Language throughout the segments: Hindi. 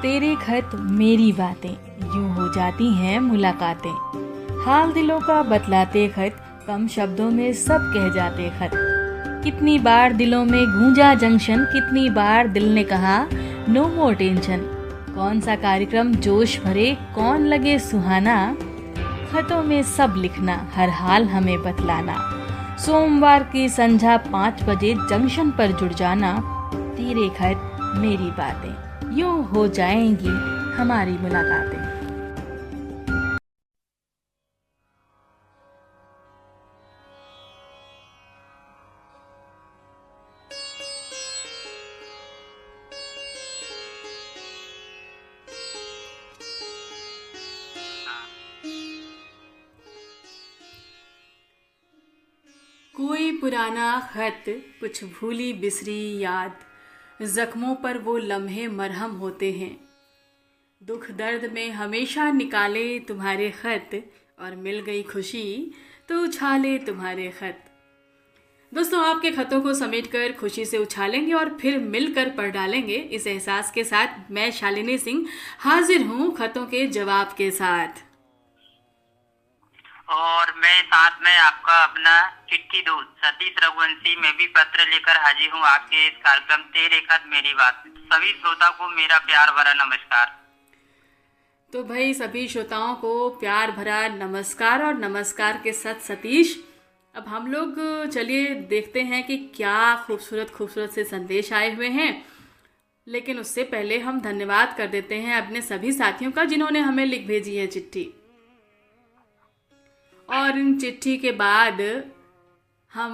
तेरे खत मेरी बातें, यूं हो जाती हैं मुलाकातें। हाल दिलों का बतलाते खत, कम शब्दों में सब कह जाते खत। कितनी बार दिलों में गूंजा जंक्शन, कितनी बार दिल ने कहा नो मोर टेंशन। कौन सा कार्यक्रम जोश भरे, कौन लगे सुहाना, खतों में सब लिखना, हर हाल हमें बतलाना। सोमवार की संध्या 5 बजे जंक्शन पर जुड़ जाना। तेरे खत मेरी बातें, यूं हो जाएंगी हमारी मुलाकातें। कोई पुराना खत, कुछ भूली बिसरी याद, जख्मों पर वो लम्हे मरहम होते हैं। दुख दर्द में हमेशा निकाले तुम्हारे खत, और मिल गई खुशी तो उछाले तुम्हारे खत। दोस्तों, आपके खतों को समेटकर खुशी से उछालेंगे और फिर मिलकर पढ़ डालेंगे। इस एहसास के साथ मैं शालिनी सिंह हाजिर हूँ खतों के जवाब के साथ। और मैं साथ में आपका अपना चिट्ठी दोस्त सतीश रघुवंशी मैं भी पत्र लेकर हाजिर हूँ आपके इस कार्यक्रम तेरे खत मेरी बात। सभी श्रोता को मेरा प्यार भरा नमस्कार। तो भाई, सभी श्रोताओं को प्यार भरा नमस्कार। और नमस्कार के साथ सतीश, अब हम लोग चलिए देखते हैं कि क्या खूबसूरत खूबसूरत से संदेश आए हुए हैं। लेकिन उससे पहले हम धन्यवाद कर देते हैं अपने सभी साथियों का जिन्होंने हमें लिख भेजी है चिट्ठी। और इन चिट्ठी के बाद हम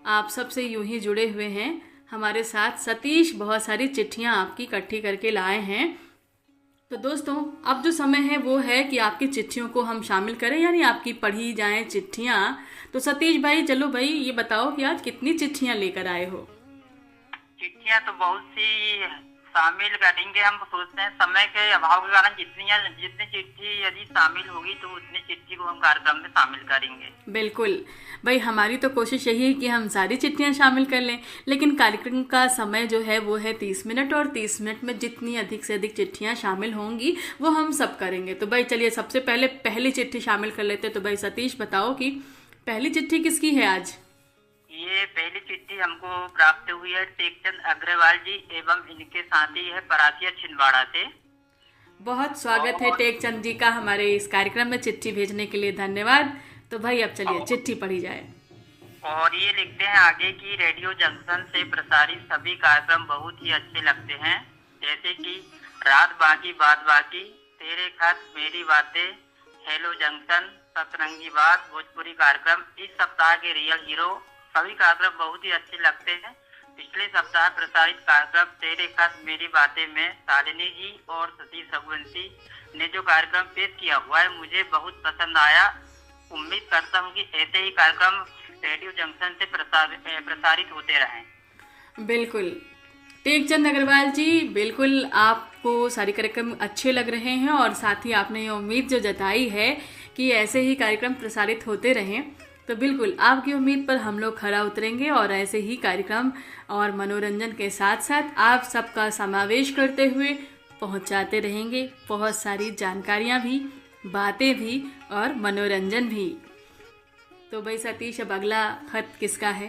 आप सबसे यूं ही जुड़े हुए हैं। हमारे साथ सतीश बहुत सारी चिट्ठियां आपकी इकट्ठी करके लाए हैं। तो दोस्तों, अब जो समय है वो है कि आपकी चिट्ठियों को हम शामिल करें, यानी आपकी पढ़ी जाएं चिट्ठियां। तो सतीश भाई, चलो भाई, ये बताओ कि आज कितनी चिट्ठियां लेकर आए हो? चिट्ठियां तो बहुत सी शामिल करेंगे। हम सोचते हैं समय के अभाव के कारण जितनी चिट्ठी यदि शामिल होगी तो उतनी चिट्ठी को हम कार्यक्रम में शामिल करेंगे। बिल्कुल भाई, हमारी तो कोशिश यही है कि हम सारी चिट्ठियां शामिल कर लें। लेकिन कार्यक्रम का समय जो है वो है 30 मिनट, और 30 मिनट में जितनी अधिक से अधिक चिट्ठियां शामिल होंगी वो हम सब करेंगे। तो भाई चलिए, सबसे पहले पहली चिट्ठी शामिल कर लेते। तो भाई सतीश, बताओ कि पहली चिट्ठी किसकी है आज? ये पहली चिट्ठी हमको प्राप्त हुई है टेकचंद अग्रवाल जी एवं इनके साथी है परासिया छिंदवाड़ा से। बहुत स्वागत है टेकचंद जी का हमारे इस कार्यक्रम में। चिट्ठी भेजने के लिए धन्यवाद। तो भाई अब चलिए चिट्ठी पढ़ी जाए। और ये लिखते हैं आगे की रेडियो जंक्शन से प्रसारित सभी कार्यक्रम बहुत ही अच्छे लगते हैं, जैसे कि रात बाकी बात बाकी, तेरे खत मेरी बातें, हेलो जंक्शन, सतरंगी बात, भोजपुरी कार्यक्रम। इस सप्ताह के रियल हीरो सभी कार्यक्रम बहुत ही अच्छे लगते हैं। पिछले सप्ताह प्रसारित कार्यक्रम तेरे खत मेरी बातें में शालिनी जी और सतीश रघुवंशी ने जो कार्यक्रम पेश किया हुआ है मुझे बहुत पसंद आया। उम्मीद करता हूँ कि ऐसे ही कार्यक्रम रेडियो जंक्शन से प्रसारित होते रहें। बिल्कुल टेकचंद अग्रवाल जी, बिल्कुल आपको सारे कार्यक्रम अच्छे लग रहे हैं, और साथ ही आपने ये उम्मीद जो जताई है कि ऐसे ही कार्यक्रम प्रसारित होते रहें। तो बिल्कुल आपकी उम्मीद पर हम लोग खरा उतरेंगे और ऐसे ही कार्यक्रम और मनोरंजन के साथ साथ आप सबका समावेश करते हुए पहुंचाते रहेंगे बहुत सारी जानकारियां भी, बातें भी और मनोरंजन भी। तो भाई सतीश, अब अगला खत किसका है?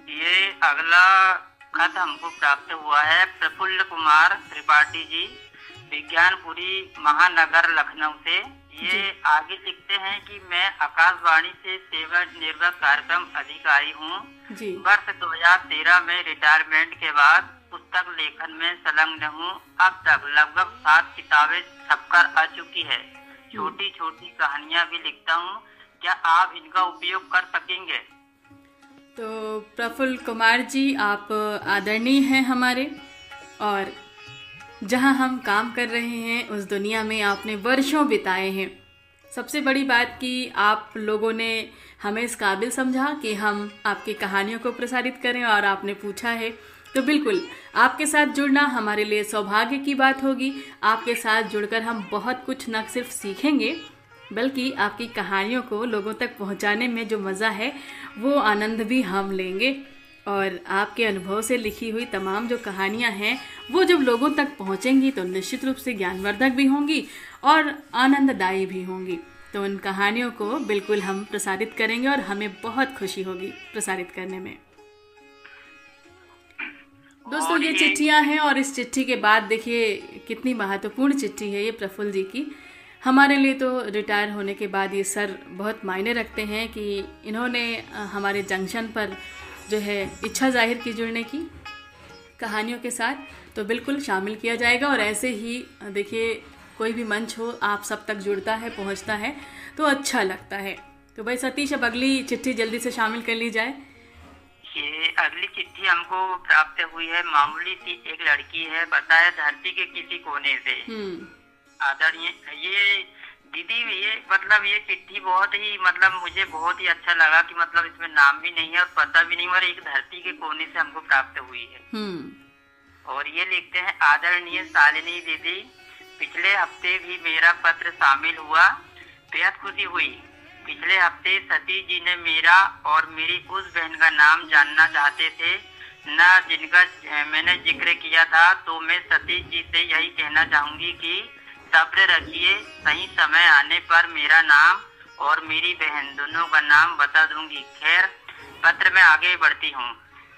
ये अगला खत हमको प्राप्त हुआ है प्रफुल्ल कुमार त्रिपाठी जी, विज्ञानपुरी महानगर लखनऊ से। ये आगे लिखते हैं कि मैं आकाशवाणी से सेवा निर्वाह कार्यक्रम अधिकारी हूँ। वर्ष 2013 में रिटायरमेंट के बाद पुस्तक लेखन में संलग्न हूँ। अब तक लगभग 7 किताबें छपकर आ चुकी है। छोटी छोटी कहानियाँ भी लिखता हूँ। क्या आप इनका उपयोग कर सकेंगे? तो प्रफुल्ल कुमार जी, आप आदरणीय हैं हमारे, और जहां हम काम कर रहे हैं उस दुनिया में आपने वर्षों बिताए हैं। सबसे बड़ी बात कि आप लोगों ने हमें इस काबिल समझा कि हम आपकी कहानियों को प्रसारित करें, और आपने पूछा है। तो बिल्कुल आपके साथ जुड़ना हमारे लिए सौभाग्य की बात होगी। आपके साथ जुड़कर हम बहुत कुछ न सिर्फ सीखेंगे, बल्कि आपकी कहानियों को लोगों तक पहुंचाने में जो मज़ा है वो आनंद भी हम लेंगे। और आपके अनुभव से लिखी हुई तमाम जो कहानियाँ हैं वो जब लोगों तक पहुँचेंगी तो निश्चित रूप से ज्ञानवर्धक भी होंगी और आनंददायी भी होंगी। तो उन कहानियों को बिल्कुल हम प्रसारित करेंगे और हमें बहुत खुशी होगी प्रसारित करने में। दोस्तों, ये चिट्ठियाँ हैं और इस चिट्ठी के बाद देखिए कितनी महत्वपूर्ण चिट्ठी है ये प्रफुल्ल जी की। हमारे लिए तो रिटायर होने के बाद ये सर बहुत मायने रखते हैं कि इन्होंने हमारे जंक्शन पर जो है इच्छा जाहिर की जुड़ने की कहानियों के साथ, तो बिल्कुल शामिल किया जाएगा। और ऐसे ही देखिए कोई भी मंच हो आप सब तक जुड़ता है, पहुंचता है तो अच्छा लगता है। तो भाई सतीश, अब अगली चिट्ठी जल्दी से शामिल कर ली जाए। ये अगली चिट्ठी हमको प्राप्त हुई है। मामूली सी एक लड़की है, बताया धरती के किसी कोने से। आदरणीय ये दीदी, ये मतलब ये चिट्ठी बहुत ही मतलब मुझे बहुत ही अच्छा लगा कि मतलब इसमें नाम भी नहीं है और पता भी नहीं, और एक धरती के कोने से हमको प्राप्त हुई है। और ये लिखते हैं, आदरणीय शालिनी दीदी, पिछले हफ्ते भी मेरा पत्र शामिल हुआ, बेहद खुशी हुई। पिछले हफ्ते सतीश जी ने मेरा और मेरी उस बहन का नाम जानना चाहते थे न जिनका मैंने जिक्र किया था, तो मैं सतीश जी से यही कहना चाहूंगी कि सब्र रखिए, सही समय आने पर मेरा नाम और मेरी बहन दोनों का नाम बता दूंगी। खैर, पत्र में आगे बढ़ती हूँ।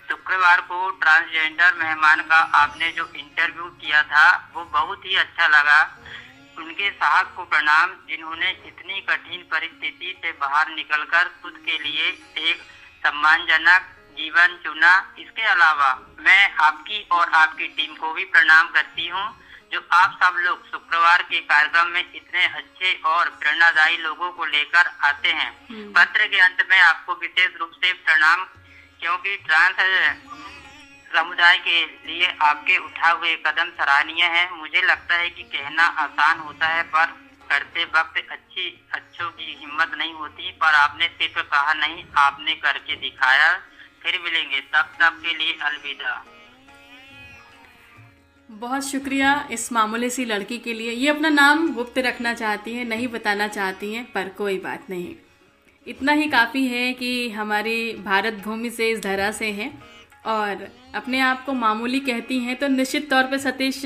शुक्रवार को ट्रांसजेंडर मेहमान का आपने जो इंटरव्यू किया था वो बहुत ही अच्छा लगा। उनके साहब को प्रणाम, जिन्होंने इतनी कठिन परिस्थिति से बाहर निकलकर खुद के लिए एक सम्मानजनक जीवन चुना। इसके अलावा मैं आपकी और आपकी टीम को भी प्रणाम करती हूँ, जो आप सब लोग शुक्रवार के कार्यक्रम में इतने अच्छे और प्रेरणादायी लोगों को लेकर आते हैं। पत्र के अंत में आपको विशेष रूप से प्रणाम, क्योंकि ट्रांस समुदाय के लिए आपके उठाए हुए कदम सराहनीय है। मुझे लगता है कि कहना आसान होता है पर करते वक्त अच्छों की हिम्मत नहीं होती, पर आपने सिर्फ कहा नहीं, आपने करके दिखाया। फिर मिलेंगे, तब के लिए अलविदा। बहुत शुक्रिया इस मामूली सी लड़की के लिए। ये अपना नाम गुप्त रखना चाहती हैं, नहीं बताना चाहती हैं, पर कोई बात नहीं। इतना ही काफ़ी है कि हमारी भारत भूमि से, इस धरा से हैं और अपने आप को मामूली कहती हैं। तो निश्चित तौर पे सतीश,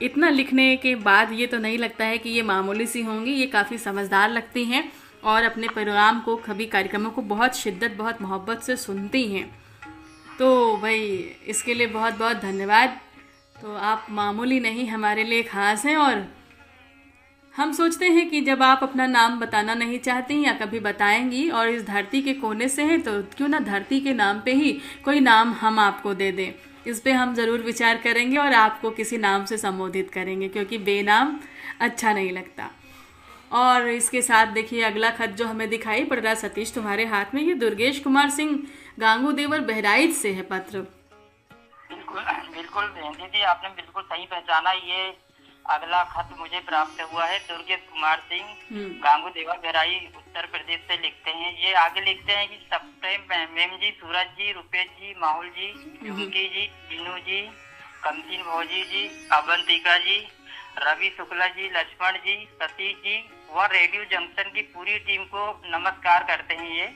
इतना लिखने के बाद ये तो नहीं लगता है कि ये मामूली सी होंगी। ये काफ़ी समझदार लगती हैं और अपने प्रोग्राम को, कभी कार्यक्रमों को बहुत शिद्दत, बहुत मोहब्बत से सुनती हैं। तो भाई इसके लिए बहुत बहुत धन्यवाद। तो आप मामूली नहीं, हमारे लिए ख़ास हैं। और हम सोचते हैं कि जब आप अपना नाम बताना नहीं चाहती या कभी बताएंगी और इस धरती के कोने से हैं, तो क्यों ना धरती के नाम पे ही कोई नाम हम आपको दे दें। इस पे हम ज़रूर विचार करेंगे और आपको किसी नाम से संबोधित करेंगे, क्योंकि बेनाम अच्छा नहीं लगता। और इसके साथ देखिए अगला खत जो हमें दिखाई पड़ रहा है सतीश तुम्हारे हाथ में, ये दुर्गेश कुमार सिंह गांगू देवर बहराइच से है पत्र। बिल्कुल दीदी, आपने बिल्कुल सही पहचाना। ये अगला खत मुझे प्राप्त हुआ है। दुर्गेश कुमार सिंह गांगू देवर बहराइच उत्तर प्रदेश से लिखते हैं। ये आगे लिखते हैं कि सप्टेम मेम जी, सूरज जी, रुपेश जी, माहौल जी, झुमकी जी, टीनू जी, कमसीन भौजी जी, अवंतिका जी, रवि शुक्ला जी, लक्ष्मण जी, सतीश जी व रेडियो जंक्शन की पूरी टीम को नमस्कार करते हैं। ये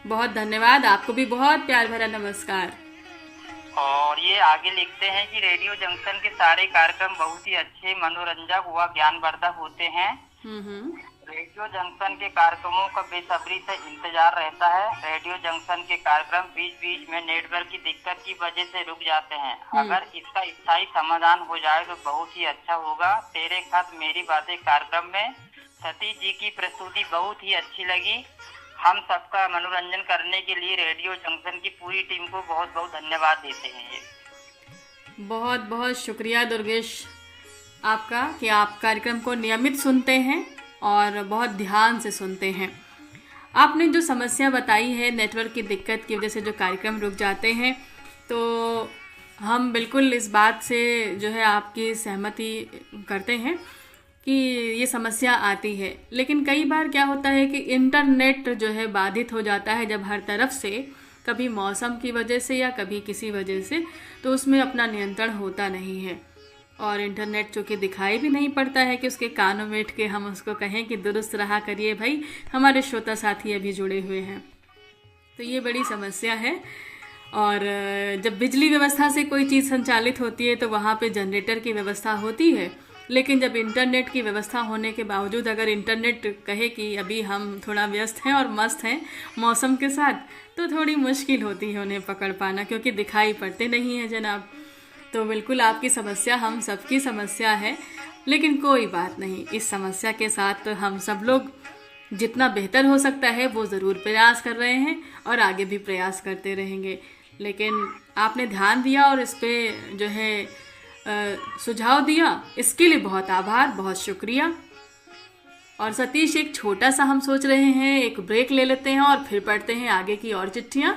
बहुत धन्यवाद, आपको भी बहुत प्यार भरा नमस्कार। और ये आगे लिखते हैं कि रेडियो जंक्शन के सारे कार्यक्रम बहुत ही अच्छे, मनोरंजक व ज्ञानवर्धक होते हैं। रेडियो जंक्शन के कार्यक्रमों का बेसब्री से इंतजार रहता है। रेडियो जंक्शन के कार्यक्रम बीच बीच में नेटवर्क की दिक्कत की वजह से रुक जाते हैं। अगर इसका स्थायी समाधान हो जाए तो बहुत ही अच्छा होगा। तेरे खत मेरी बातें कार्यक्रम में सतीश जी की प्रस्तुति बहुत ही अच्छी लगी। हम सबका मनोरंजन करने के लिए रेडियो जंक्शन की पूरी टीम को बहुत बहुत धन्यवाद देते हैं। ये बहुत बहुत शुक्रिया दुर्गेश आपका कि आप कार्यक्रम को नियमित सुनते हैं और बहुत ध्यान से सुनते हैं। आपने जो समस्या बताई है नेटवर्क की दिक्कत की वजह से जो कार्यक्रम रुक जाते हैं, तो हम बिल्कुल इस बात से जो है आपकी सहमति करते हैं कि ये समस्या आती है। लेकिन कई बार क्या होता है कि इंटरनेट जो है बाधित हो जाता है जब हर तरफ से, कभी मौसम की वजह से या कभी किसी वजह से, तो उसमें अपना नियंत्रण होता नहीं है। और इंटरनेट चूँकि दिखाई भी नहीं पड़ता है कि उसके कानों में बैठ के हम उसको कहें कि दुरुस्त रहा करिए भाई, हमारे श्रोता साथी अभी जुड़े हुए हैं। तो ये बड़ी समस्या है। और जब बिजली व्यवस्था से कोई चीज़ संचालित होती है तो वहाँ पे जनरेटर की व्यवस्था होती है, लेकिन जब इंटरनेट की व्यवस्था होने के बावजूद अगर इंटरनेट कहे कि अभी हम थोड़ा व्यस्त हैं और मस्त हैं मौसम के साथ, तो थोड़ी मुश्किल होती है उन्हें पकड़ पाना, क्योंकि दिखाई पड़ते नहीं हैं जनाब। तो बिल्कुल आपकी समस्या हम सबकी समस्या है, लेकिन कोई बात नहीं, इस समस्या के साथ तो हम सब लोग जितना बेहतर हो सकता है वो ज़रूर प्रयास कर रहे हैं और आगे भी प्रयास करते रहेंगे। लेकिन आपने ध्यान दिया और इस पे जो है सुझाव दिया, इसके लिए बहुत आभार, बहुत शुक्रिया। और सतीश, एक छोटा सा हम सोच रहे हैं एक ब्रेक ले लेते हैं और फिर पढ़ते हैं आगे की और चिट्ठियाँ।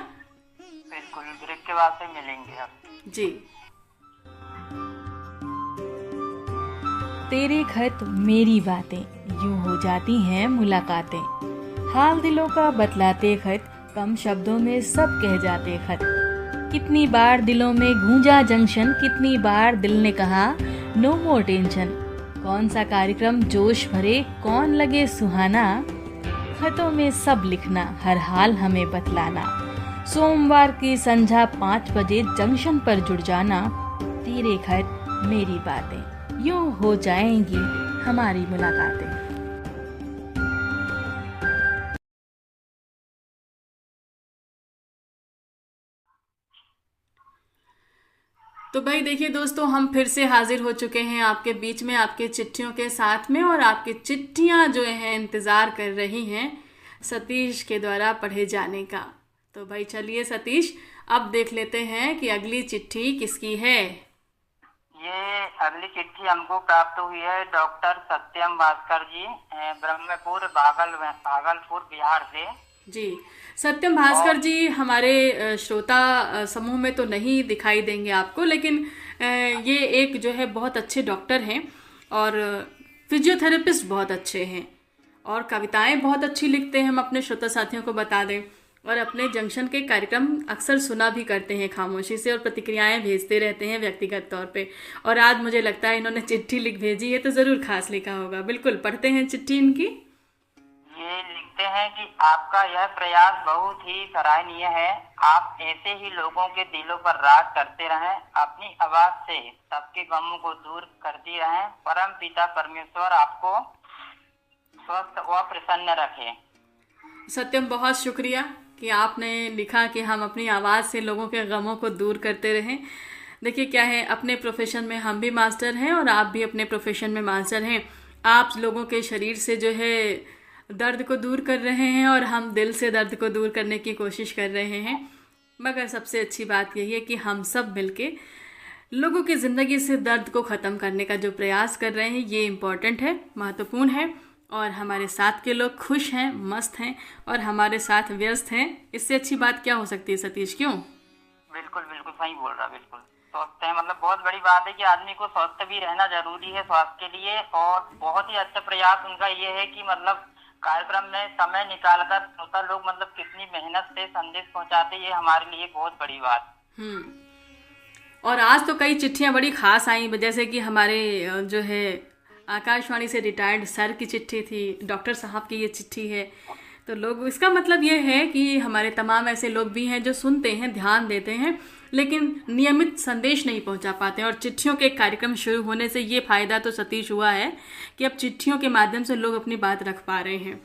बिल्कुल, ब्रेक के बाद से मिलेंगे अब। जी। तेरे खत मेरी बातें, यूं हो जाती हैं मुलाकातें। हाल दिलों का बतलाते खत, कम शब्दों में सब कह जाते खत। कितनी बार दिलों में गूंजा जंक्शन, कितनी बार दिल ने कहा नो मोर टेंशन। कौन सा कार्यक्रम जोश भरे, कौन लगे सुहाना। खतों में सब लिखना, हर हाल हमें बतलाना। सोमवार की संध्या 5 बजे जंक्शन पर जुड़ जाना। तेरे खत मेरी बातें, यूं हो जाएंगी हमारी मुलाकातें। तो भाई देखिए दोस्तों, हम फिर से हाजिर हो चुके हैं आपके बीच में आपके चिट्ठियों के साथ में, और आपकी चिट्ठियां जो हैं इंतज़ार कर रही हैं सतीश के द्वारा पढ़े जाने का। तो भाई चलिए सतीश, अब देख लेते हैं कि अगली चिट्ठी किसकी है। ये अगली चिट्ठी हमको प्राप्त हुई है डॉक्टर सत्यम भास्कर जी, ब्रह्मपुर भागलपुर बिहार से। जी, सत्यम भास्कर जी हमारे श्रोता समूह में तो नहीं दिखाई देंगे आपको, लेकिन ये एक जो है बहुत अच्छे डॉक्टर हैं और फिजियोथेरेपिस्ट बहुत अच्छे हैं और कविताएं बहुत अच्छी लिखते हैं, हम अपने श्रोता साथियों को बता दें। और अपने जंक्शन के कार्यक्रम अक्सर सुना भी करते हैं खामोशी से और प्रतिक्रियाएं भेजते रहते हैं व्यक्तिगत तौर पे। और आज मुझे लगता है इन्होंने चिट्ठी लिख भेजी है तो ज़रूर खास लिखा होगा। बिल्कुल पढ़ते हैं चिट्ठी इनकी। ये लिखते हैं कि आपका यह प्रयास बहुत ही सराहनीय है। आप ऐसे ही लोगों के दिलों पर राज करते रहें, अपनी आवाज से सबके गमों को दूर करती रहें। परम पिता परमेश्वर आपको स्वस्थ व प्रसन्न रखे। सत्यम, बहुत शुक्रिया कि आपने लिखा कि हम अपनी आवाज़ से लोगों के गमों को दूर करते रहें। देखिए क्या है, अपने प्रोफेशन में हम भी मास्टर हैं और आप भी अपने प्रोफेशन में मास्टर हैं। आप लोगों के शरीर से जो है दर्द को दूर कर रहे हैं और हम दिल से दर्द को दूर करने की कोशिश कर रहे हैं। मगर सबसे अच्छी बात यही है कि हम सब मिलके लोगों की ज़िंदगी से दर्द को ख़त्म करने का जो प्रयास कर रहे हैं, ये इम्पॉर्टेंट है, महत्वपूर्ण है। और हमारे साथ के लोग खुश हैं, मस्त हैं और हमारे साथ व्यस्त हैं। इससे अच्छी बात क्या हो सकती है सतीश, क्यों? बिल्कुल बिल्कुल सही बोल रहा, बिल्कुल स्वस्थ है। मतलब बहुत बड़ी बात है कि आदमी को स्वस्थ भी रहना जरूरी है स्वास्थ्य के लिए। और बहुत ही अच्छा प्रयास उनका ये है कि मतलब कार्यक्रम में समय निकालकर श्रोता लोग मतलब कितनी मेहनत से संदेश पहुंचाते, ये हमारे लिए बहुत बड़ी बात। और आज तो कई चिट्ठियां बड़ी खास आई, जैसे कि हमारे जो है आकाशवाणी से रिटायर्ड सर की चिट्ठी थी, डॉक्टर साहब की ये चिट्ठी है। तो लोग, इसका मतलब ये है कि हमारे तमाम ऐसे लोग भी हैं जो सुनते हैं, ध्यान देते हैं, लेकिन नियमित संदेश नहीं पहुंचा पाते हैं। और चिट्ठियों के कार्यक्रम शुरू होने से ये फ़ायदा तो सतीश हुआ है कि अब चिट्ठियों के माध्यम से लोग अपनी बात रख पा रहे हैं।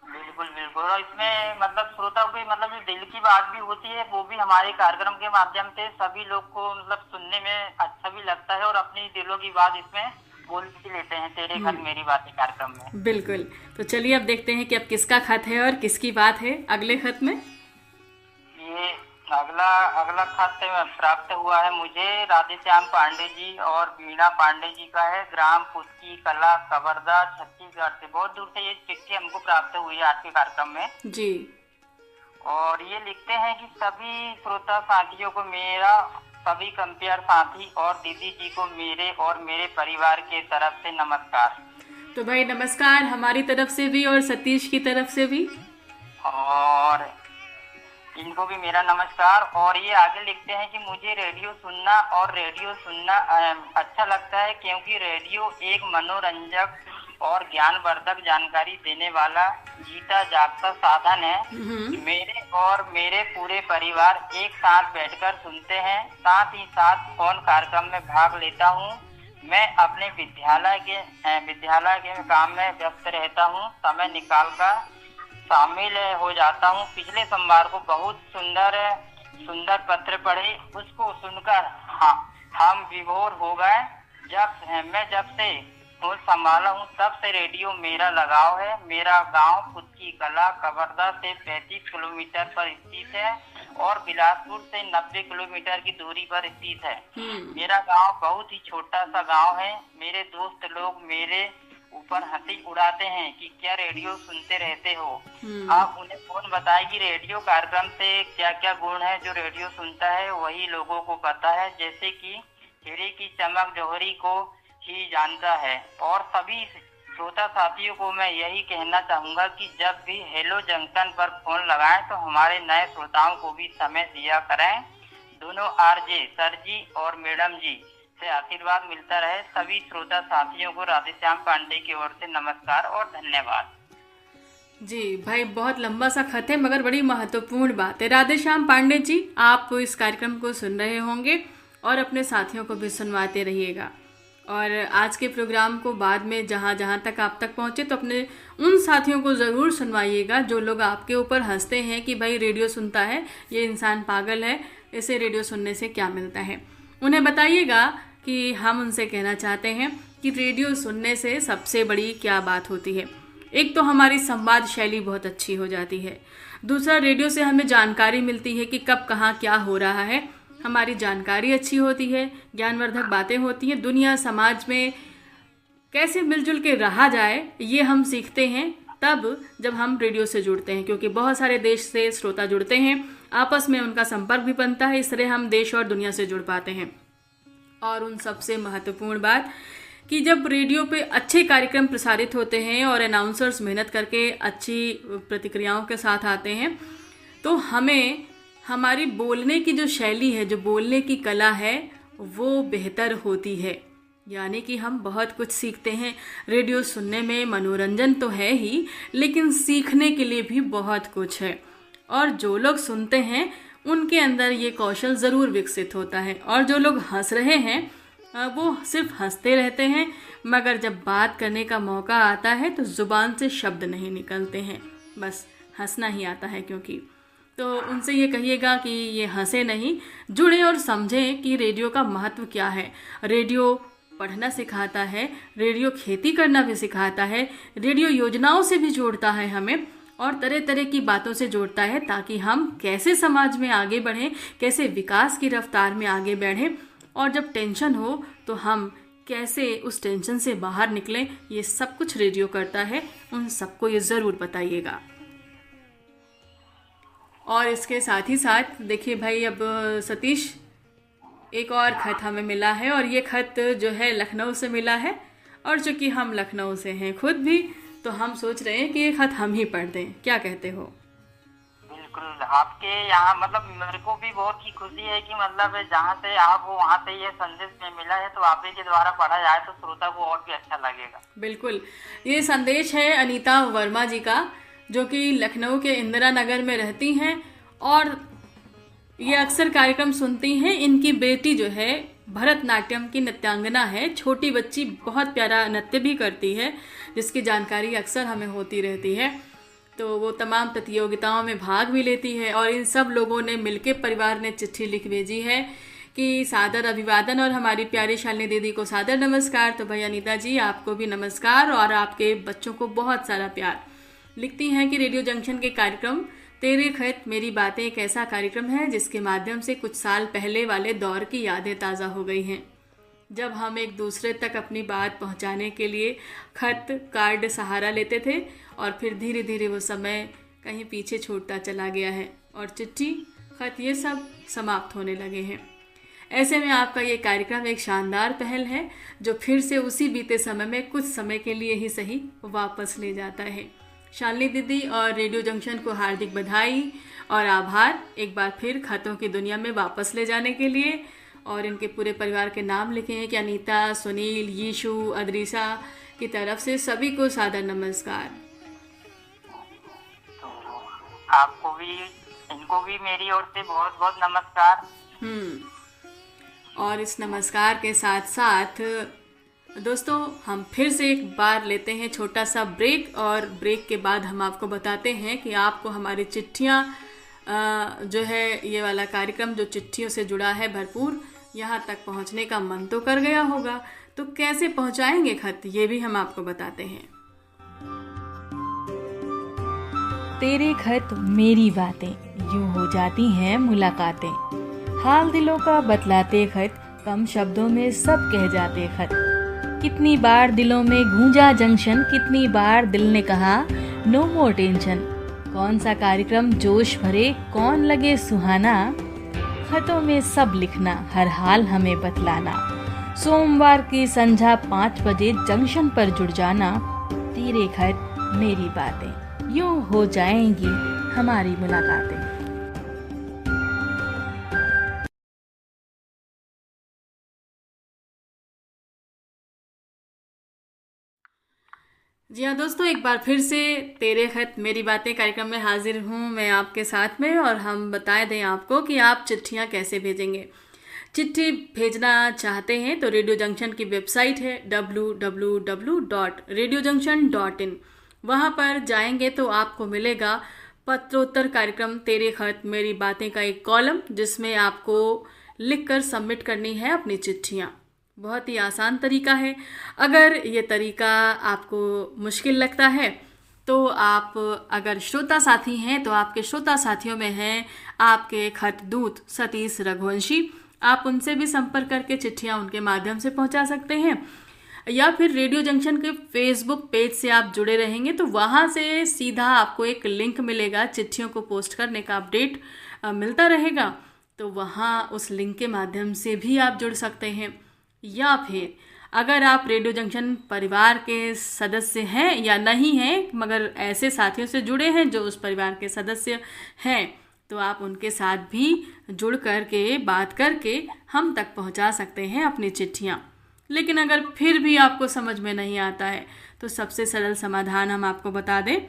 बिल्कुल बिल्कुल। और इसमें मतलब श्रोताओं की मतलब जो दिल की बात भी होती है, वो भी हमारे कार्यक्रम के माध्यम से सभी लोग को मतलब सुनने में अच्छा भी लगता है और अपनी दिलों की बात इसमें बोल भी लेते हैं तेरे खत मेरी बातें कार्यक्रम में। बिल्कुल। तो चलिए अब देखते हैं कि अब किसका खत है और किसकी बात है अगले खत में। ये अगला खत प्राप्त हुआ है मुझे राधेश्याम पांडे जी और वीणा पांडे जी का है, ग्राम पुस्की कला कवर्धा छत्तीसगढ़ से। बहुत दूर से ये चिट्ठी हमको प्राप्त हुई है आज के कार्यक्रम में जी। और ये लिखते हैं कि सभी श्रोता साथियों को मेरा, सभी कंपेयर साथी और दीदी जी को मेरे और मेरे परिवार के तरफ से नमस्कार। तो भाई नमस्कार हमारी तरफ से भी और सतीश की तरफ से भी, और इनको भी मेरा नमस्कार। और ये आगे लिखते हैं कि मुझे रेडियो सुनना अच्छा लगता है, क्योंकि रेडियो एक मनोरंजक और ज्ञानवर्धक जानकारी देने वाला जीता जागता साधन है। मेरे और मेरे पूरे परिवार एक साथ बैठकर सुनते हैं, साथ ही साथ फोन कार्यक्रम में भाग लेता हूँ। मैं अपने विद्यालय के काम में व्यस्त रहता हूँ, समय निकालकर शामिल हो जाता हूँ। पिछले सोमवार को बहुत सुंदर पत्र पढ़े, उसको सुनकर हम विभोर हो गए। जब से होश संभाला हूँ तब से रेडियो मेरा लगाव है। मेरा गांव पुच्ची कला कवर्धा से 35 किलोमीटर पर स्थित है और बिलासपुर से 90 किलोमीटर की दूरी पर स्थित है। मेरा गांव बहुत ही छोटा सा गांव है। मेरे दोस्त लोग मेरे ऊपर हंसी उड़ाते हैं कि क्या रेडियो सुनते रहते हो। आप उन्हें कौन बताए कि रेडियो कार्यक्रम से क्या क्या गुण है। जो रेडियो सुनता है वही लोगों को पता है, जैसे कि हीरे की चमक जौहरी को ही जानता है। और सभी श्रोता साथियों को मैं यही कहना चाहूंगा कि जब भी हेलो जंक्शन पर फोन लगाएं तो हमारे नए श्रोताओं को भी समय दिया करें। दोनों आरजे सर जी और मैडम जी से आशीर्वाद मिलता रहे। सभी श्रोता साथियों को राधेश्याम पांडे की ओर से नमस्कार और धन्यवाद। जी भाई, बहुत लंबा सा खत है मगर बड़ी महत्वपूर्ण बात है। राधेश्याम पांडे जी, आप इस कार्यक्रम को सुन रहे होंगे और अपने साथियों को भी सुनवाते रहिएगा। और आज के प्रोग्राम को बाद में जहाँ जहाँ तक आप तक पहुँचे तो अपने उन साथियों को ज़रूर सुनवाइएगा जो लोग आपके ऊपर हंसते हैं कि भाई रेडियो सुनता है, ये इंसान पागल है, इसे रेडियो सुनने से क्या मिलता है। उन्हें बताइएगा कि हम उनसे कहना चाहते हैं कि रेडियो सुनने से सबसे बड़ी क्या बात होती है। एक तो हमारी संवाद शैली बहुत अच्छी हो जाती है, दूसरा रेडियो से हमें जानकारी मिलती है कि कब कहाँ क्या हो रहा है, हमारी जानकारी अच्छी होती है, ज्ञानवर्धक बातें होती हैं, दुनिया समाज में कैसे मिलजुल के रहा जाए ये हम सीखते हैं तब जब हम रेडियो से जुड़ते हैं, क्योंकि बहुत सारे देश से श्रोता जुड़ते हैं, आपस में उनका संपर्क भी बनता है, इस तरह हम देश और दुनिया से जुड़ पाते हैं। और उन सबसे महत्वपूर्ण बात कि जब रेडियो पे अच्छे कार्यक्रम प्रसारित होते हैं और अनाउंसर्स मेहनत करके अच्छी प्रतिक्रियाओं के साथ आते हैं तो हमें हमारी बोलने की जो शैली है, जो बोलने की कला है, वो बेहतर होती है। यानी कि हम बहुत कुछ सीखते हैं। रेडियो सुनने में मनोरंजन तो है ही, लेकिन सीखने के लिए भी बहुत कुछ है। और जो लोग सुनते हैं उनके अंदर ये कौशल ज़रूर विकसित होता है। और जो लोग हंस रहे हैं वो सिर्फ हंसते रहते हैं, मगर जब बात करने का मौका आता है तो ज़ुबान से शब्द नहीं निकलते हैं, बस हंसना ही आता है। क्योंकि तो उनसे ये कहिएगा कि ये हंसे नहीं, जुड़े और समझें कि रेडियो का महत्व क्या है। रेडियो पढ़ना सिखाता है, रेडियो खेती करना भी सिखाता है, रेडियो योजनाओं से भी जोड़ता है हमें और तरह तरह की बातों से जोड़ता है ताकि हम कैसे समाज में आगे बढ़ें, कैसे विकास की रफ्तार में आगे बढ़ें, और जब टेंशन हो तो हम कैसे उस टेंशन से बाहर निकलें, ये सब कुछ रेडियो करता है। उन सबको ये ज़रूर बताइएगा। और इसके साथ ही साथ देखिए भाई, अब सतीश, एक और खत हमें मिला है और ये खत जो है लखनऊ से मिला है। और चूँकि हम लखनऊ से हैं खुद भी, तो हम सोच रहे हैं कि ये खत हम ही पढ़ दें। क्या कहते हो? बिल्कुल, आपके यहाँ मतलब मेरे को भी बहुत ही खुशी है कि मतलब जहाँ से आप हो वहाँ से ये संदेश में मिला है, तो आप ही के द्वारा पढ़ा जाए तो श्रोता को और भी अच्छा लगेगा। बिल्कुल, ये संदेश है अनीता वर्मा जी का, जो कि लखनऊ के इंदिरा नगर में रहती हैं और ये अक्सर कार्यक्रम सुनती हैं। इनकी बेटी जो है भरतनाट्यम की नृत्यांगना है, छोटी बच्ची, बहुत प्यारा नृत्य भी करती है, जिसकी जानकारी अक्सर हमें होती रहती है। तो वो तमाम प्रतियोगिताओं में भाग भी लेती है और इन सब लोगों ने मिलके, परिवार ने चिट्ठी लिख भेजी है कि सादर अभिवादन और हमारी प्यारी शालिनी दीदी को सादर नमस्कार। तो भाई अनीता जी, आपको भी नमस्कार और आपके बच्चों को बहुत सारा प्यार। लिखती हैं कि रेडियो जंक्शन के कार्यक्रम तेरे खत मेरी बातें एक ऐसा कार्यक्रम है जिसके माध्यम से कुछ साल पहले वाले दौर की यादें ताज़ा हो गई हैं, जब हम एक दूसरे तक अपनी बात पहुंचाने के लिए खत कार्ड सहारा लेते थे और फिर धीरे धीरे वो समय कहीं पीछे छूटता चला गया है और चिट्ठी, खत, ये सब समाप्त होने लगे हैं। ऐसे में आपका ये कार्यक्रम एक शानदार पहल है जो फिर से उसी बीते समय में कुछ समय के लिए ही सही वापस ले जाता है। शालिनी दीदी और रेडियो जंक्शन को हार्दिक बधाई और आभार एक बार फिर खतों की दुनिया में वापस ले जाने के लिए। और इनके पूरे परिवार के नाम लिखे हैं कि अनीता, सुनील, यीशु, अदरीसा, की तरफ से सभी को सादर नमस्कार। तो आपको भी, इनको भी मेरी ओर से बहुत बहुत नमस्कार। और इस नमस्कार के साथ साथ दोस्तों हम फिर से एक बार लेते हैं छोटा सा ब्रेक, और ब्रेक के बाद हम आपको बताते हैं कि आपको हमारी चिट्ठियाँ जो है ये वाला कार्यक्रम जो चिट्ठियों से जुड़ा है भरपूर, यहाँ तक पहुँचने का मन तो कर गया होगा, तो कैसे पहुँचाएंगे खत ये भी हम आपको बताते हैं। तेरे खत मेरी बातें, यूं हो जाती हैं मुलाकातें। हाल दिलों का बतलाते खत, कम शब्दों में सब कह जाते खत। कितनी बार दिलों में गूंजा जंक्शन, कितनी बार दिल ने कहा नो मोर टेंशन। कौन सा कार्यक्रम जोश भरे, कौन लगे सुहाना। खतों में सब लिखना, हर हाल हमें बतलाना। सोमवार की संध्या 5 बजे जंक्शन पर जुड़ जाना। तेरे खत मेरी बातें, यूं हो जाएंगी हमारी मुलाकातें। जी हाँ दोस्तों, एक बार फिर से तेरे खत मेरी बातें कार्यक्रम में हाजिर हूँ मैं आपके साथ में, और हम बता दें आपको कि आप चिट्ठियाँ कैसे भेजेंगे। चिट्ठी भेजना चाहते हैं तो रेडियो जंक्शन की वेबसाइट है www.radiojunction.in। वहाँ पर जाएंगे तो आपको मिलेगा पत्रोत्तर कार्यक्रम तेरे खत मेरी बातें का एक कॉलम, जिसमें आपको लिखकर सबमिट करनी है अपनी चिट्ठियाँ। बहुत ही आसान तरीका है। अगर ये तरीका आपको मुश्किल लगता है तो आप अगर श्रोता साथी हैं तो आपके श्रोता साथियों में हैं आपके खत दूत सतीश रघुवंशी, आप उनसे भी संपर्क करके चिट्ठियाँ उनके माध्यम से पहुँचा सकते हैं। या फिर रेडियो जंक्शन के फेसबुक पेज से आप जुड़े रहेंगे तो वहाँ से सीधा आपको एक लिंक मिलेगा, चिट्ठियों को पोस्ट करने का अपडेट मिलता रहेगा, तो वहाँ उस लिंक के माध्यम से भी आप जुड़ सकते हैं। या फिर अगर आप रेडियो जंक्शन परिवार के सदस्य हैं या नहीं हैं, मगर ऐसे साथियों से जुड़े हैं जो उस परिवार के सदस्य हैं, तो आप उनके साथ भी जुड़ कर के बात करके हम तक पहुंचा सकते हैं अपनी चिट्ठियाँ। लेकिन अगर फिर भी आपको समझ में नहीं आता है तो सबसे सरल समाधान हम आपको बता दें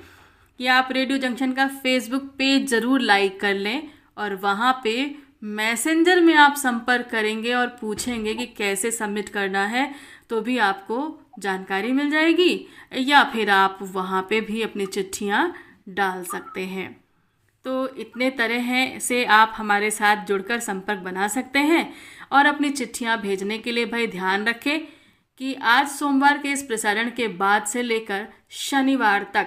कि आप रेडियो जंक्शन का फेसबुक पेज ज़रूर लाइक कर लें, और वहाँ पे मैसेंजर में आप संपर्क करेंगे और पूछेंगे कि कैसे सबमिट करना है, तो भी आपको जानकारी मिल जाएगी। या फिर आप वहाँ पे भी अपनी चिट्ठियाँ डाल सकते हैं। तो इतने तरह हैं से आप हमारे साथ जुड़कर संपर्क बना सकते हैं। और अपनी चिट्ठियाँ भेजने के लिए भाई ध्यान रखें कि आज सोमवार के इस प्रसारण के बाद से लेकर शनिवार तक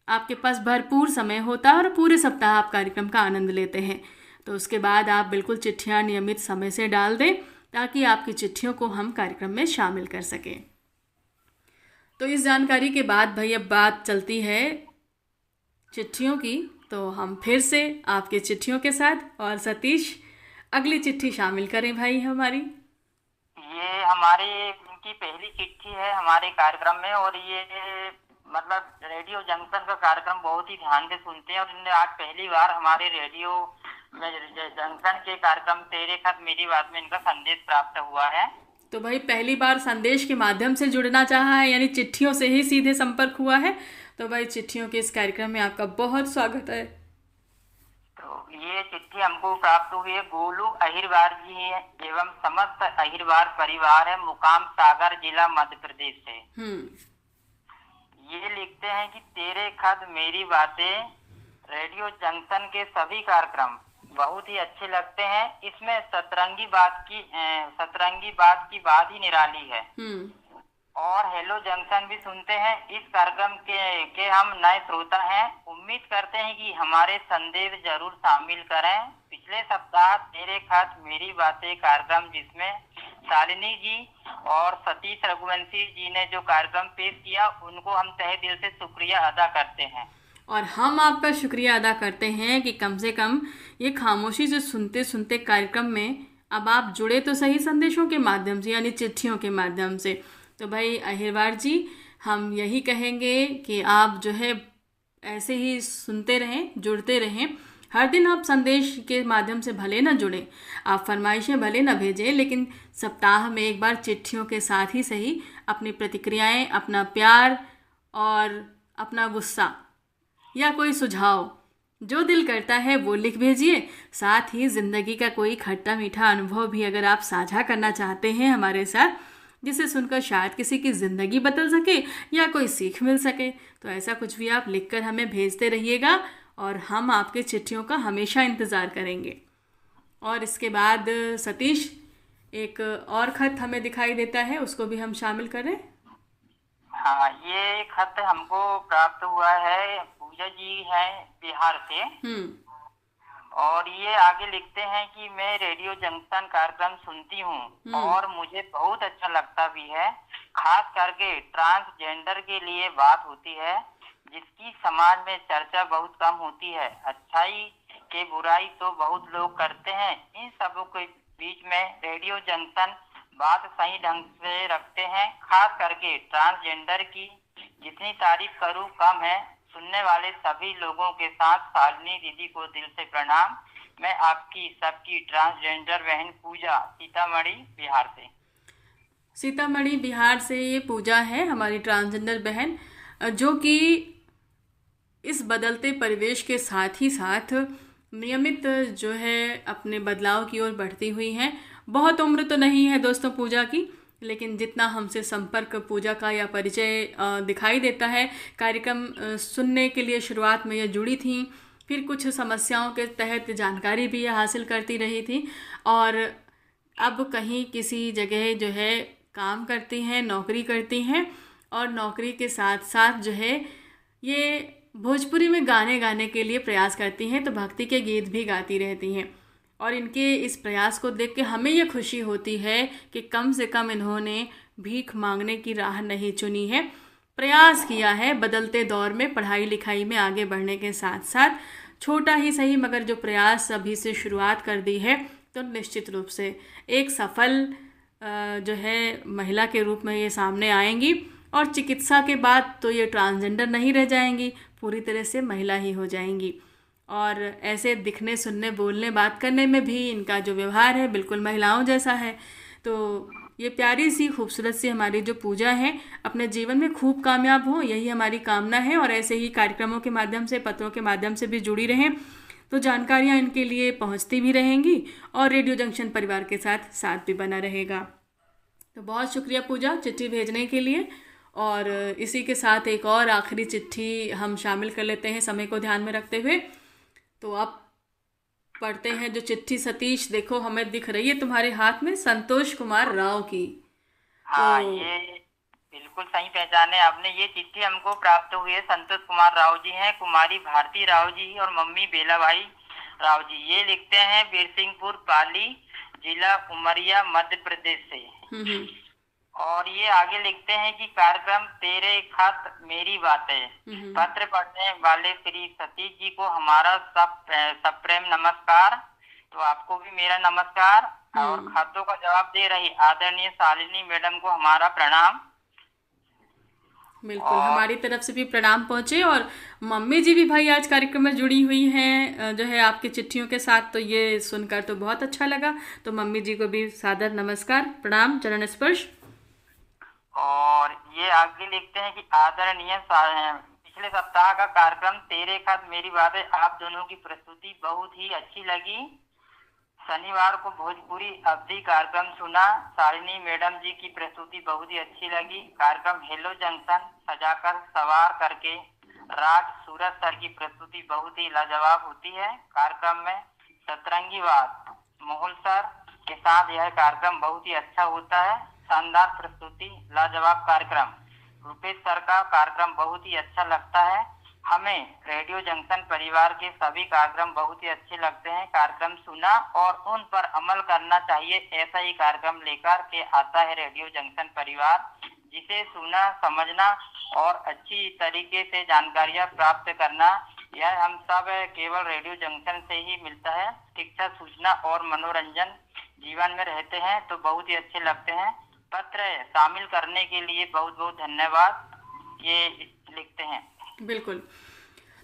आपके पास भरपूर समय होता है और पूरे सप्ताह आप कार्यक्रम का आनंद लेते हैं। तो उसके बाद आप बिल्कुल चिट्ठियाँ नियमित समय से डाल दें ताकि आपकी चिट्ठियों को हम कार्यक्रम में शामिल कर सकें। तो इस जानकारी के बाद भाई अब बात चलती है चिट्ठियों की, तो हम फिर से आपके चिट्ठियों के साथ, और सतीश अगली चिट्ठी शामिल करें भाई हमारी। ये हमारी इनकी पहली चिट्ठी है हमारे कार्यक्रम में, और ये मतलब रेडियो जंक्शन का कार्यक्रम बहुत ही ध्यान से सुनते हैं, और इन्हें आज पहली बार हमारे रेडियो जंक्शन के कार्यक्रम तेरे खत मेरी बात में इनका संदेश प्राप्त हुआ है। तो भाई पहली बार संदेश के माध्यम से जुड़ना चाहा है, यानी चिट्ठियों से ही सीधे संपर्क हुआ है। तो भाई चिट्ठियों के इस कार्यक्रम में आपका बहुत स्वागत है। तो ये चिट्ठी हमको प्राप्त हुई है गोलू अहिरवार जी है एवं समस्त अहिरवार परिवार है, मुकाम सागर जिला मध्य प्रदेश से। ये लिखते हैं कि तेरे खत मेरी बातें रेडियो जंक्शन के सभी कार्यक्रम बहुत ही अच्छे लगते हैं। इसमें सतरंगी बात की बात ही निराली है। और हेलो जंक्शन भी सुनते हैं। इस कार्यक्रम के हम नए श्रोता हैं। उम्मीद करते हैं कि हमारे संदेश जरूर शामिल करें। पिछले सप्ताह तेरे खत मेरी बातें कार्यक्रम जिसमें शालिनी जी और सतीश रघुवंशी जी ने जो कार्यक्रम पेश किया, उनको हम तहे दिल से शुक्रिया अदा करते हैं। और हम आपका शुक्रिया अदा करते हैं कि कम से कम ये खामोशी से सुनते सुनते कार्यक्रम में अब आप जुड़े तो सही संदेशों के माध्यम से, यानी चिट्ठियों के माध्यम से। तो भाई अहिरवार जी, हम यही कहेंगे कि आप जो है ऐसे ही सुनते रहें, जुड़ते रहें। हर दिन आप संदेश के माध्यम से भले ना जुड़ें, आप फरमाइशें भले ना भेजें, लेकिन सप्ताह में एक बार चिट्ठियों के साथ ही सही अपनी प्रतिक्रियाएं, अपना प्यार और अपना गुस्सा या कोई सुझाव जो दिल करता है वो लिख भेजिए। साथ ही ज़िंदगी का कोई खट्टा मीठा अनुभव भी अगर आप साझा करना चाहते हैं हमारे साथ, जिसे सुनकर शायद किसी की ज़िंदगी बदल सके या कोई सीख मिल सके, तो ऐसा कुछ भी आप लिखकर हमें भेजते रहिएगा और हम आपके चिट्ठियों का हमेशा इंतज़ार करेंगे। और इसके बाद सतीश, एक और खत हमें दिखाई देता है, उसको भी हम शामिल करें। हाँ, ये खत हमको प्राप्त हुआ है, पूजा जी है बिहार से। और ये आगे लिखते हैं कि मैं रेडियो जंक्शन कार्यक्रम सुनती हूँ और मुझे बहुत अच्छा लगता भी है। खास करके ट्रांसजेंडर के लिए बात होती है, जिसकी समाज में चर्चा बहुत कम होती है। अच्छाई के बुराई तो बहुत लोग करते हैं, इन सबों के बीच में रेडियो जंक्शन बात सही ढंग से रखते हैं। खास करके ट्रांसजेंडर की जितनी तारीफ करूँ कम है। सुनने वाले सभी लोगों के साथ शालिनी दीदी को दिल से प्रणाम। मैं आपकी सबकी ट्रांसजेंडर बहन पूजा, सीतामढ़ी बिहार से। सीतामढ़ी बिहार से ये पूजा है, हमारी ट्रांसजेंडर बहन, जो कि इस बदलते परिवेश के साथ ही साथ नियमित जो है अपने बदलाव की ओर बढ़ती हुई हैं। बहुत उम्र तो नहीं है दोस्तों पूजा की, लेकिन जितना हमसे संपर्क पूजा का या परिचय दिखाई देता है, कार्यक्रम सुनने के लिए शुरुआत में ये जुड़ी थी, फिर कुछ समस्याओं के तहत जानकारी भी ये हासिल करती रही थी और अब कहीं किसी जगह जो है काम करती हैं, नौकरी करती हैं और नौकरी के साथ साथ जो है ये भोजपुरी में गाने गाने के लिए प्रयास करती हैं, तो भक्ति के गीत भी गाती रहती हैं। और इनके इस प्रयास को देख के हमें ये खुशी होती है कि कम से कम इन्होंने भीख मांगने की राह नहीं चुनी है, प्रयास किया है। बदलते दौर में पढ़ाई लिखाई में आगे बढ़ने के साथ साथ छोटा ही सही मगर जो प्रयास अभी से शुरुआत कर दी है, तो निश्चित रूप से एक सफल जो है महिला के रूप में ये सामने आएंगी और चिकित्सा के बाद तो ये ट्रांसजेंडर नहीं रह जाएंगी, पूरी तरह से महिला ही हो जाएंगी। और ऐसे दिखने, सुनने, बोलने, बात करने में भी इनका जो व्यवहार है बिल्कुल महिलाओं जैसा है। तो ये प्यारी सी खूबसूरत सी हमारी जो पूजा है अपने जीवन में खूब कामयाब हो, यही हमारी कामना है। और ऐसे ही कार्यक्रमों के माध्यम से, पत्रों के माध्यम से भी जुड़ी रहें, तो जानकारियाँ इनके लिए पहुँचती भी रहेंगी और रेडियो जंक्शन परिवार के साथ साथ भी बना रहेगा। तो बहुत शुक्रिया पूजा चिट्ठी भेजने के लिए। और इसी के साथ एक और आखिरी चिट्ठी हम शामिल कर लेते हैं समय को ध्यान में रखते हुए। तो अब पढ़ते हैं जो चिट्ठी। सतीश, देखो हमें दिख रही है तुम्हारे हाथ में, संतोष कुमार राव की। हाँ, ये बिल्कुल सही पहचाने आपने। ये चिट्ठी हमको प्राप्त हुई है, संतोष कुमार राव जी हैं, कुमारी भारती राव जी और मम्मी बेलाबाई राव जी। ये लिखते हैं बीरसिंहपुर पाली, जिला उमरिया, मध्य प्रदेश से। और ये आगे लिखते हैं कि कार्यक्रम तेरे खत मेरी बातें, पत्र पढ़ने वाले श्री सतीश जी को हमारा सब प्रेम नमस्कार। तो आपको भी मेरा नमस्कार। और खतों का जवाब दे रही आदरणीय शालिनी मैडम को हमारा प्रणाम। बिल्कुल, हमारी तरफ से भी प्रणाम पहुँचे। और मम्मी जी भी भाई आज कार्यक्रम में जुड़ी हुई हैं जो है आपकी चिट्ठियों के साथ, तो ये सुनकर तो बहुत अच्छा लगा। तो मम्मी जी को भी सादर नमस्कार, प्रणाम, चरण स्पर्श। और ये आगे लिखते हैं कि आदरणीय पिछले सप्ताह का कार्यक्रम तेरे खत मेरी बातें, आप दोनों की प्रस्तुति बहुत ही अच्छी लगी। शनिवार को भोजपुरी अवधि कार्यक्रम सुना, शालिनी मैडम जी की प्रस्तुति बहुत ही अच्छी लगी। कार्यक्रम हेलो जंक्शन सजाकर सवार करके राज सूरज सर की प्रस्तुति बहुत ही लाजवाब होती है। कार्यक्रम में सतरंगीवाद मोहल सर के साथ यह कार्यक्रम बहुत ही अच्छा होता है। शानदार प्रस्तुति, लाजवाब कार्यक्रम। रुपेश सर का कार्यक्रम बहुत ही अच्छा लगता है। हमें रेडियो जंक्शन परिवार के सभी कार्यक्रम बहुत ही अच्छे लगते हैं। कार्यक्रम सुना और उन पर अमल करना चाहिए, ऐसा ही कार्यक्रम लेकर के आता है रेडियो जंक्शन परिवार, जिसे सुना, समझना और अच्छी तरीके से जानकारियां प्राप्त करना, यह हम सब केवल रेडियो जंक्शन से ही मिलता है। शिक्षा, सूचना और मनोरंजन जीवन में रहते हैं तो बहुत ही अच्छे लगते हैं। पत्र शामिल करने के लिए बहुत बहुत धन्यवाद, ये लिखते हैं। बिल्कुल।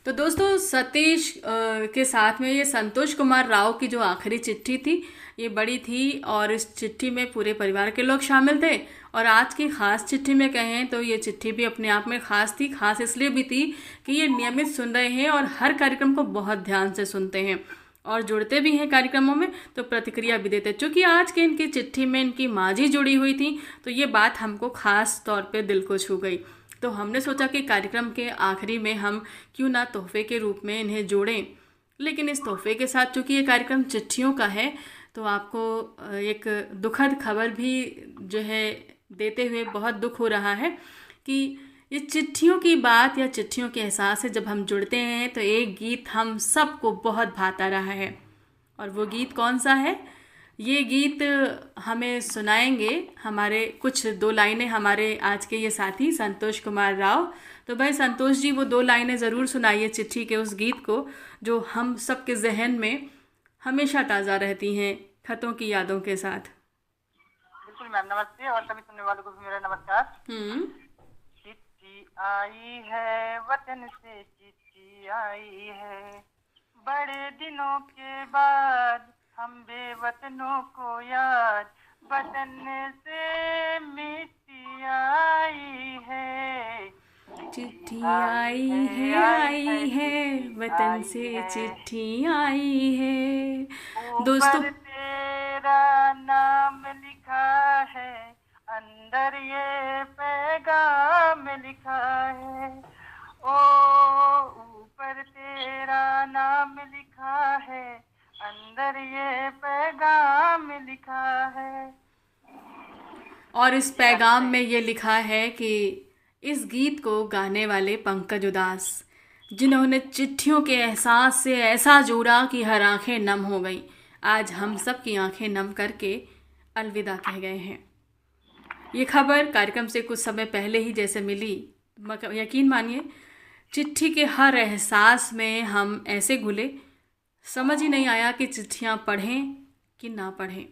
तो दोस्तों सतीश के साथ में ये संतोष कुमार राव की जो आखिरी चिट्ठी थी ये बड़ी थी और इस चिट्ठी में पूरे परिवार के लोग शामिल थे। और आज की ख़ास चिट्ठी में कहें तो ये चिट्ठी भी अपने आप में ख़ास थी। ख़ास इसलिए भी थी कि ये नियमित सुन रहे हैं और हर कार्यक्रम को बहुत ध्यान से सुनते हैं और जुड़ते भी हैं कार्यक्रमों में, तो प्रतिक्रिया भी देते। चूँकि आज के इनकी चिट्ठी में इनकी माँ जी जुड़ी हुई थी तो ये बात हमको ख़ास तौर पे दिल को छू गई। तो हमने सोचा कि कार्यक्रम के आखिरी में हम क्यों ना तोहफे के रूप में इन्हें जोड़ें। लेकिन इस तोहफे के साथ चूँकि ये कार्यक्रम चिट्ठियों का है तो आपको एक दुखद खबर भी जो है देते हुए बहुत दुख हो रहा है कि ये चिट्ठियों की बात या चिट्ठियों के एहसास से जब हम जुड़ते हैं तो एक गीत हम सबको बहुत भाता रहा है। और वो गीत कौन सा है? ये गीत हमें सुनाएंगे हमारे कुछ 2 लाइनें हमारे आज के ये साथी संतोष कुमार राव। तो भाई संतोष जी वो 2 लाइनें ज़रूर सुनाइए चिट्ठी के उस गीत को जो हम सबके जहन में हमेशा ताज़ा रहती हैं खतों की यादों के साथ। बिल्कुल मैम, नमस्ते और सभी सुनने वालों को भी मेरा नमस्कार। चिट्ठी आई है वतन से, चिट्ठी आई है बड़े दिनों के बाद, हम बेवतनों को याद वतन से मिट्टी आई है। चिट्ठी आई है वतन से, चिट्ठी आई है। दोस्तों तेरा नाम लिखा है, अंदर ये पैगाम लिखा है। ओ ऊपर तेरा नाम लिखा है, अंदर ये पैगाम लिखा है। और इस पैगाम में ये लिखा है कि इस गीत को गाने वाले पंकज उदास, जिन्होंने चिट्ठियों के एहसास से ऐसा जोड़ा कि हर आंखें नम हो गईं, आज हम सब की आंखें नम करके अलविदा कह गए हैं। ये खबर कार्यक्रम से कुछ समय पहले ही जैसे मिली, यकीन मानिए चिट्ठी के हर एहसास में हम ऐसे घुले, समझ ही नहीं आया कि चिट्ठियाँ पढ़ें कि ना पढ़ें।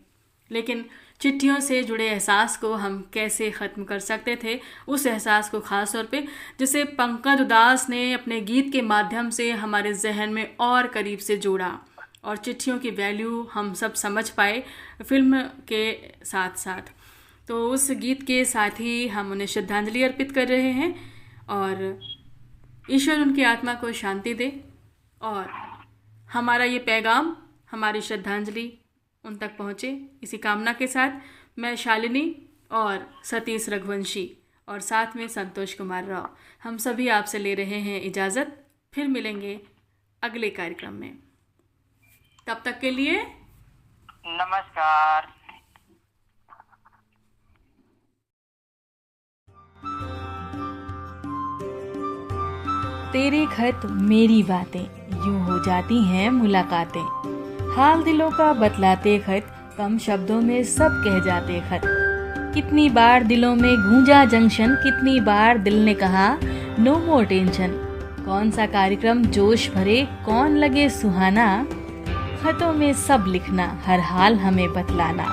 लेकिन चिट्ठियों से जुड़े एहसास को हम कैसे ख़त्म कर सकते थे, उस एहसास को ख़ास तौर पे जिसे पंकज उदास ने अपने गीत के माध्यम से हमारे जहन में और करीब से जोड़ा और चिट्ठियों की वैल्यू हम सब समझ पाए फिल्म के साथ साथ। तो उस गीत के साथ ही हम उन्हें श्रद्धांजलि अर्पित कर रहे हैं और ईश्वर उनकी आत्मा को शांति दे। और हमारा ये पैगाम, हमारी श्रद्धांजलि उन तक पहुँचे, इसी कामना के साथ मैं शालिनी और सतीश रघुवंशी और साथ में संतोष कुमार राव हम सभी आपसे ले रहे हैं इजाज़त। फिर मिलेंगे अगले कार्यक्रम में, तब तक के लिए नमस्कार। तेरे खत मेरी बातें, यूं हो जाती हैं मुलाकातें। हाल दिलों का बतलाते खत, कम शब्दों में सब कह जाते खत। कितनी बार दिलों में गूंजा जंक्शन, कितनी बार दिल ने कहा नो मोर टेंशन। कौन सा कार्यक्रम जोश भरे, कौन लगे सुहाना, खतों में सब लिखना, हर हाल हमें बतलाना।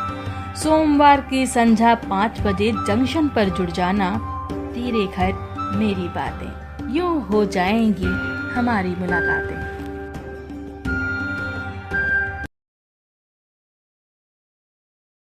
सोमवार की संध्या 5 बजे जंक्शन पर जुड़ जाना। तेरे खत मेरी बातें, यूं हो जाएंगी हमारी मुलाकातें।